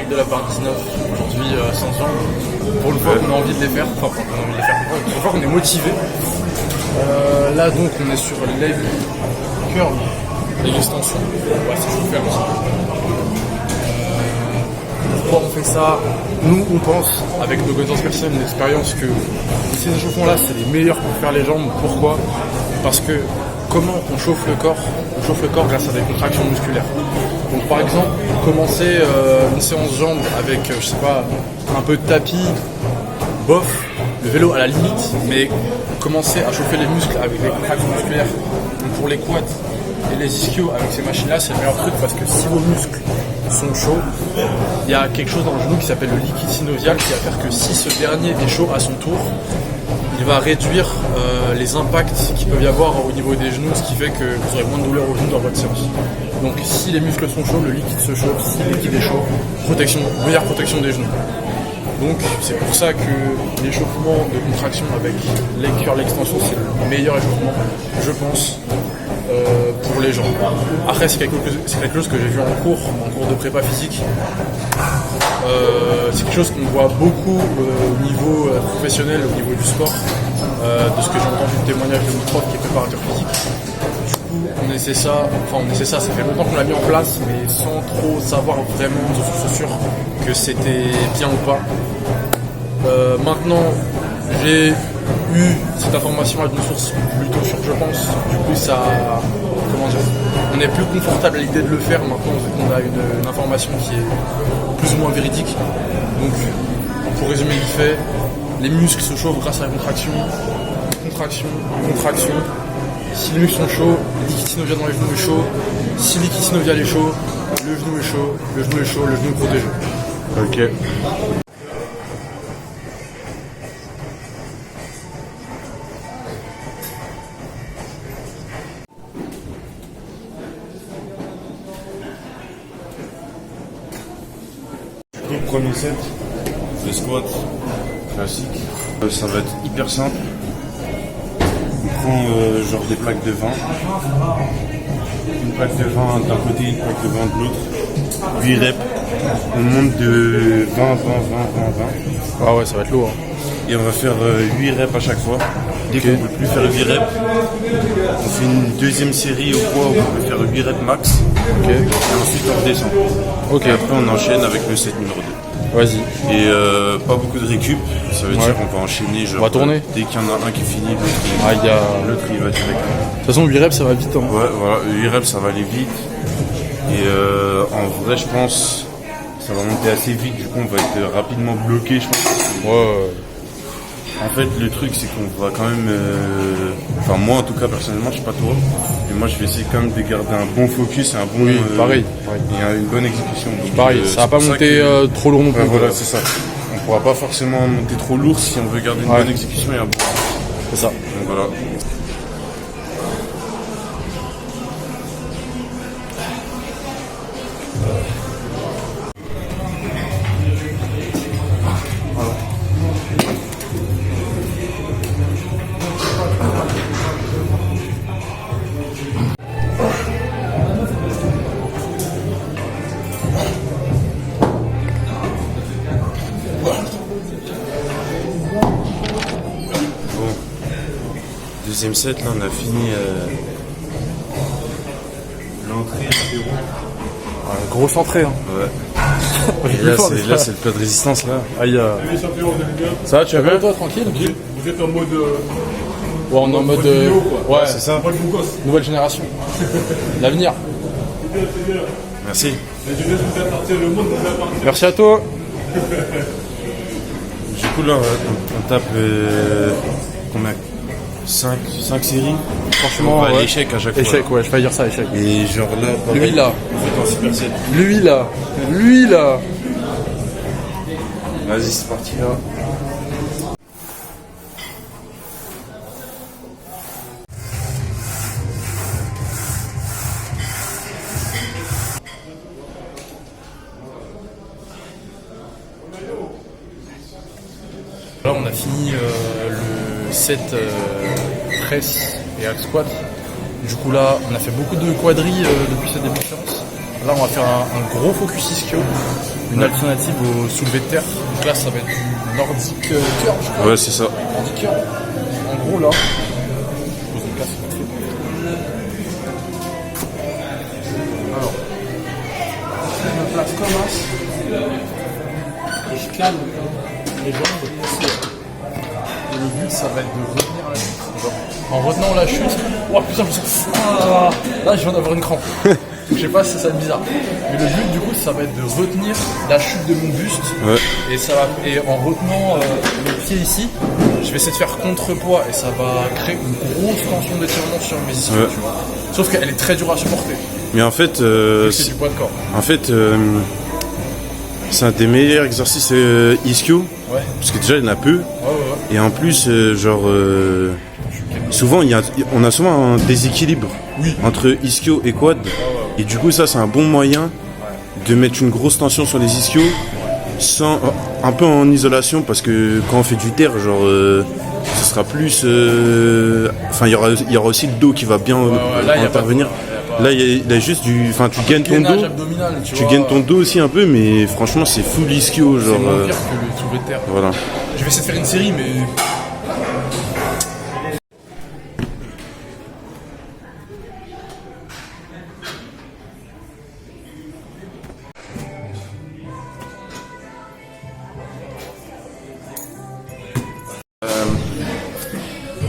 direct de la barre 19 aujourd'hui sans jambes. Pour le fois qu'on a envie de les faire, enfin qu'on a envie de les faire, pour le fois qu'on est motivé. Là donc on est sur leg curl, leg extension. Ouais, c'est chaud faire aussi. Pourquoi on fait ça? Nous on pense, avec nos connaissances personnelles, l'expérience, que ces échauffements là c'est les meilleurs pour faire les jambes. Pourquoi? Parce que comment on chauffe le corps? On chauffe le corps grâce à des contractions musculaires. Donc par exemple, commencer une séance jambes avec, je sais pas, un peu de tapis, bof, le vélo à la limite, mais commencer à chauffer les muscles avec des contractions musculaires. Donc pour les quads et les ischios avec ces machines-là, c'est le meilleur truc parce que si vos muscles sont chauds, il y a quelque chose dans le genou qui s'appelle le liquide synovial qui va faire que si ce dernier est chaud à son tour, il va réduire les impacts qu'il peut y avoir au niveau des genoux, ce qui fait que vous aurez moins de douleur au genou dans votre séance. Donc si les muscles sont chauds, le liquide se chauffe, si le liquide est chaud, meilleure protection des genoux. Donc c'est pour ça que l'échauffement de contraction avec leg curl extension, c'est le meilleur échauffement, je pense, pour les jambes. Après c'est quelque chose que j'ai vu en cours de prépa physique. C'est quelque chose qu'on voit beaucoup au niveau professionnel, au niveau du sport, de ce que j'ai entendu de témoignages de mon prof qui est préparateur physique. Du coup, on essaie ça, ça fait longtemps qu'on l'a mis en place, mais sans trop savoir vraiment de source sûre que c'était bien ou pas. Maintenant, j'ai eu cette information à d'une source plutôt sûre, je pense. Du coup, ça, on est plus confortable à l'idée de le faire maintenant, vu qu'on a une information qui est plus ou moins véridique. Donc, pour résumer vite fait, les muscles se chauffent grâce à la contraction, contraction, contraction. Si les muscles sont chauds, le liquide synovial dans les genoux est chaud. Si le liquide synovial est chaud, le genou est chaud, le genou est chaud, le genou est protégé. Ok. Le premier set, le squat classique, ça va être hyper simple. On prend genre des plaques de 20, une plaque de 20 d'un côté, une plaque de 20 de l'autre, 8 reps, on monte de 20, 20, 20, 20, 20. Ah ouais, ça va être lourd. Et on va faire 8 reps à chaque fois. Dès qu'on ne peut plus faire 8 reps, on fait une deuxième série au poids où on peut faire 8 reps max. Ok. Et ensuite on redescend. Ok. Et après on enchaîne avec le set numéro 2. Vas-y. Et pas beaucoup de récup, ça veut dire qu'on va enchaîner. Genre, on va tourner. Dès qu'il y en a un qui finit, l'autre il va direct. De toute façon, 8 reps ça va vite. Hein. Ouais, voilà, 8 reps ça va aller vite. Et en vrai, je pense ça va monter assez vite, du coup on va être rapidement bloqué, je pense. Ouais. En fait, le truc c'est qu'on va quand même. Enfin, moi en tout cas, personnellement, je sais pas toi, mais moi je vais essayer quand même de garder un bon focus et un bon. Pareil. Et une bonne exécution. Donc, pareil, ça va pas monter trop lourd non plus. Voilà, c'est ça. On pourra pas forcément monter trop lourd si on veut garder une bonne exécution et un bon. C'est ça. Donc voilà. Deuxième set, là on a fini l'entrée à 0. Grosse entrée. Hein. Ouais. Et là c'est le plat de résistance là. Aïe. Ça va, tu vas bien toi, tranquille? Vous êtes en mode. Ouais, on est en mode. Ouais, c'est ça. Mode vous gosse. Nouvelle génération. L'avenir. Merci. La jeunesse vous appartient, le monde vous appartient. Merci à toi. Du coup là on tape combien 5 séries. Franchement, on va à l'échec à chaque fois. Échec, ouais, je vais dire ça, échec. Et genre là, Lui là. on fait en super set. Lui là. Vas-y, c'est parti là. Là, on a fini le set presse et hack squat. Du coup, là, on a fait beaucoup de quadrilles depuis ce début de séance. Là, on va faire un gros focus ischio, une alternative au soulevé de terre. Donc là, ça va être du Nordic curl, je crois. Ouais, c'est ça. Nordic curl. En gros, là, je pose une place. Alors, je me place comme as. Et je calme les jambes ici. Et le but, ça va être de retenir la chute. Genre, en retenant la chute, oh putain, je me sens. Ah, là, je viens d'avoir une crampe. Je sais pas si ça va être bizarre. Mais le but, du coup, ça va être de retenir la chute de mon buste. Ouais. Et en retenant le pied ici, je vais essayer de faire contrepoids et ça va créer une grosse tension d'étirement sur mes ischios, Ouais. tu vois. Sauf qu'elle est très dure à supporter. Mais en fait, C'est du poids de corps. en fait, c'est un des meilleurs exercices ischio. Ouais. Parce que déjà, il y en a peu. Ouais, ouais, Et en plus, souvent, on a souvent un déséquilibre entre ischio et quad. Et du coup, ça, c'est un bon moyen de mettre une grosse tension sur les ischios, un peu en isolation, parce que quand on fait du terre, genre, ce sera plus. Enfin, il y aura aussi le dos qui va bien là, intervenir. Là, il y a juste du. Enfin, tu gagnes ton dos. Abdominal, Tu gagnes ton dos aussi un peu, mais franchement, c'est full ischio, genre. C'est moins pire que le soulevé de terre. Voilà. Je vais essayer de faire une série, mais.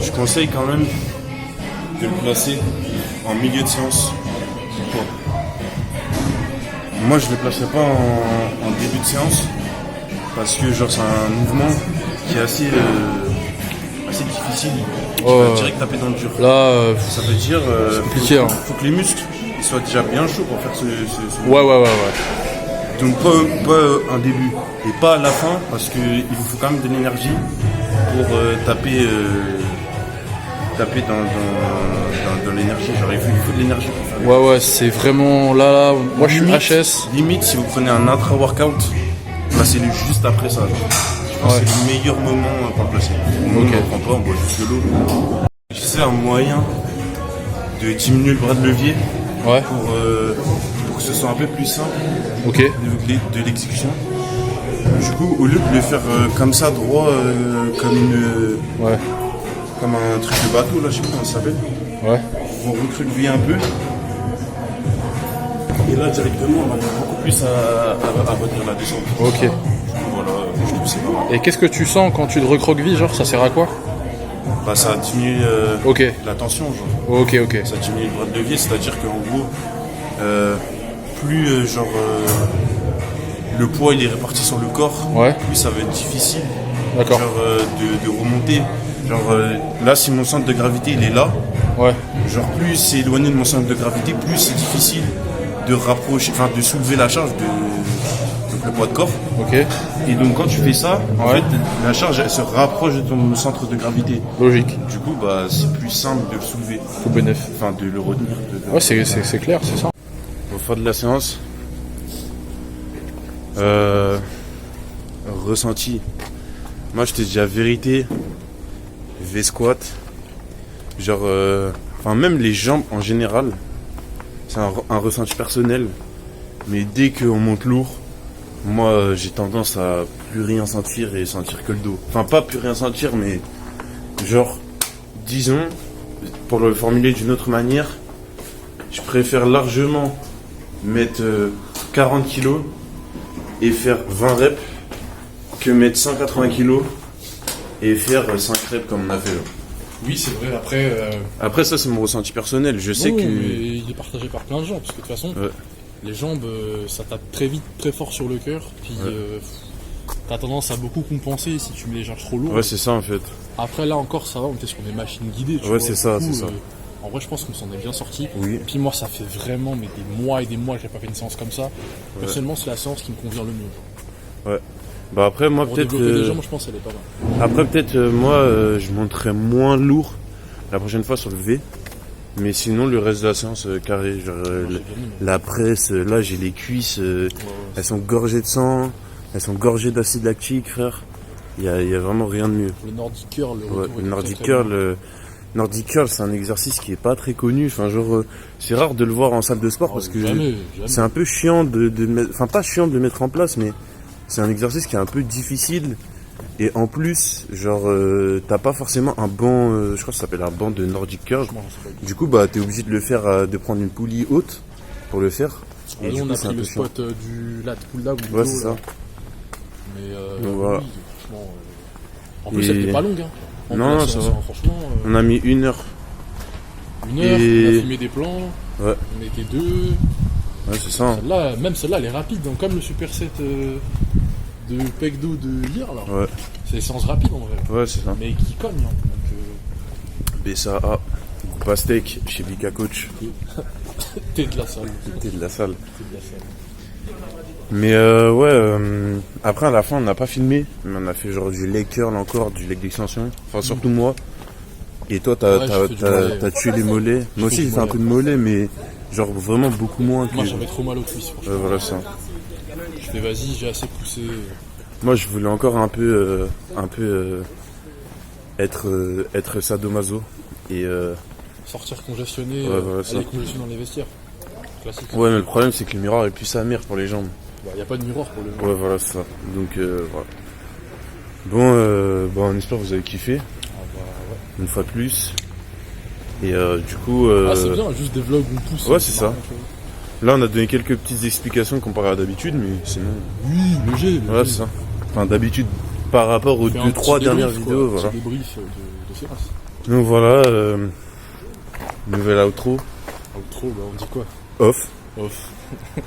Je conseille quand même de le placer en milieu de séance. Moi, je ne le placerai pas en début de séance parce que genre c'est un mouvement qui est assez difficile. Tu vas direct taper dans le dur. Là, Ça veut dire compliqué, hein. faut que les muscles ils soient déjà bien chauds pour faire ce ouais. Donc pas un début et pas à la fin parce que il vous faut quand même de l'énergie pour taper dans l'énergie. Genre il faut de l'énergie pour faire. Ouais, c'est vraiment là. Moi, je suis HS. Limite si vous prenez un intra-workout, placez-le juste après ça. Je pense que c'est le meilleur moment pour le placer. Nous, on ne prend pas, on boit juste de l'eau. Je sais un moyen de diminuer le bras de levier Ouais. pour que ce soit un peu plus simple. Ok. De l'exécution. Du coup, au lieu de le faire comme ça, droit, comme un truc de bateau, là, je sais pas comment ça s'appelle, Ouais. vous recroquevillez un peu. Et là, directement, on va avoir beaucoup plus à retenir la descente. Ok. Du coup, voilà, je trouve que c'est pas mal. Et qu'est-ce que tu sens quand tu te recroquevilles, genre, ça sert à quoi? Bah, ça diminue Ok. la tension, genre. Ok. Ça diminue le bras de levier, c'est-à-dire qu'en gros, plus le poids il est réparti sur le corps, Ouais. plus ça va être difficile D'accord. genre, de remonter. Genre là, si mon centre de gravité il est là, Ouais. genre plus c'est éloigné de mon centre de gravité, plus c'est difficile de rapprocher, enfin de soulever la charge donc le poids de corps. Ok. Et donc quand tu fais ça, en Ouais. fait la charge elle se rapproche de ton centre de gravité. Logique. Du coup bah c'est plus simple de le soulever, Tout bénéf. enfin de le retenir. Ouais, c'est clair, c'est ça. Au fin de la séance, ressenti. Moi, je te dis la vérité, V-squat, genre, enfin même les jambes en général, c'est un ressenti personnel. Mais dès qu'on monte lourd, moi, j'ai tendance à plus rien sentir et sentir que le dos. Enfin, pas plus rien sentir, mais genre, disons, pour le formuler d'une autre manière, je préfère largement mettre 40 kilos et faire 20 reps que mettre 180 kilos et faire 5 reps comme on a fait là. Oui, c'est vrai. Après. Après ça c'est mon ressenti personnel, je sais non, que... mais il est partagé par plein de gens, parce que de toute façon, les jambes, ça tape très vite, très fort sur le cœur, puis t'as tendance à beaucoup compenser si tu mets les charges trop lourdes. Ouais c'est ça en fait. Après là encore, ça va, on était sur des machines guidées. Tu Ouais, vois, c'est ça, du coup, c'est ça. En vrai, je pense qu'on s'en est bien sorti. Oui. Puis moi, ça fait vraiment des mois et des mois que j'ai pas fait une séance comme ça. Personnellement, c'est la séance qui me convient le mieux. Ouais. Bah après moi Pour peut-être... développer les jambes, je pense qu'elle est pas mal. Après peut-être je monterai moins lourd la prochaine fois sur le V. Mais sinon le reste de la séance carré, genre Moi, j'ai bien aimé. la presse, là j'ai les cuisses, elles sont gorgées de sang, elles sont gorgées d'acide lactique frère. Il y a vraiment rien de mieux. Le Nordic curl, Ouais, le Nordic curl, Nordic curl, c'est un exercice qui est pas très connu. Enfin, genre, c'est rare de le voir en salle de sport parce que Jamais. c'est un peu chiant de mettre, enfin pas chiant de le mettre en place, mais c'est un exercice qui est un peu difficile. Et en plus, genre, t'as pas forcément un banc, je crois que ça s'appelle un banc de Nordic curl. Du coup, bah, t'es obligé de le faire, de prendre une poulie haute pour le faire. Et du on coup, a c'est un pris le peu chiant. spot du lat pull down. Ouais, c'est ça. Mais Donc, voilà. oui, franchement. En plus, Et- elle était pas longue. Hein. En Non, plus, ça va. Franchement, On a mis 1 heure. 1 heure, Et- on a filmé des plans. Ouais. On était 2. Ouais, c'est ça. Hein. Celle-là, même celle-là, elle est rapide. Donc, comme le superset de Pecdo de hier, là. Ouais. C'est séance rapide en vrai. Ouais, c'est ça. Mais qui cogne. Hein. Donc, BSA, Pastèque chez Bika Coach. t'es de la salle. T'es de la salle. T'es de la salle. Mais après à la fin on n'a pas filmé, mais on a fait genre du leg curl encore, du leg d'extension, enfin surtout moi. Et toi Ouais, j'ai fait du mollet. t'as tué les mollets. Moi aussi j'ai fait un peu de mollet, mais genre vraiment beaucoup moins que... Moi, j'avais trop mal aux cuisses, franchement. Voilà ça. Je fais, vas-y, j'ai assez poussé. Moi je voulais encore un peu être sadomaso. Et Sortir congestionné, Ouais, voilà, ça. aller congestionner dans les vestiaires. Classique. ouais, mais le problème c'est que le miroir est plus sa mère pour les jambes. Il n'y a pas de miroir pour le moment. Ouais, voilà ça. Donc voilà. Bon, on espère que vous avez kiffé. Ah bah, ouais. Une fois de plus. Et du coup... Ah, c'est bien, juste des vlogs où on pousse. Ouais, c'est ça. marrant, tu vois. Là, on a donné quelques petites explications comparé à d'habitude, mais sinon... Oui, léger. Voilà, c'est ça. Enfin, d'habitude, par rapport aux Fait un 2-3 petit dernières débrief, vidéos, quoi. voilà. Petit débrief de séance. Donc voilà, nouvelle outro, Oh, trop, bah on dit quoi? off. Off.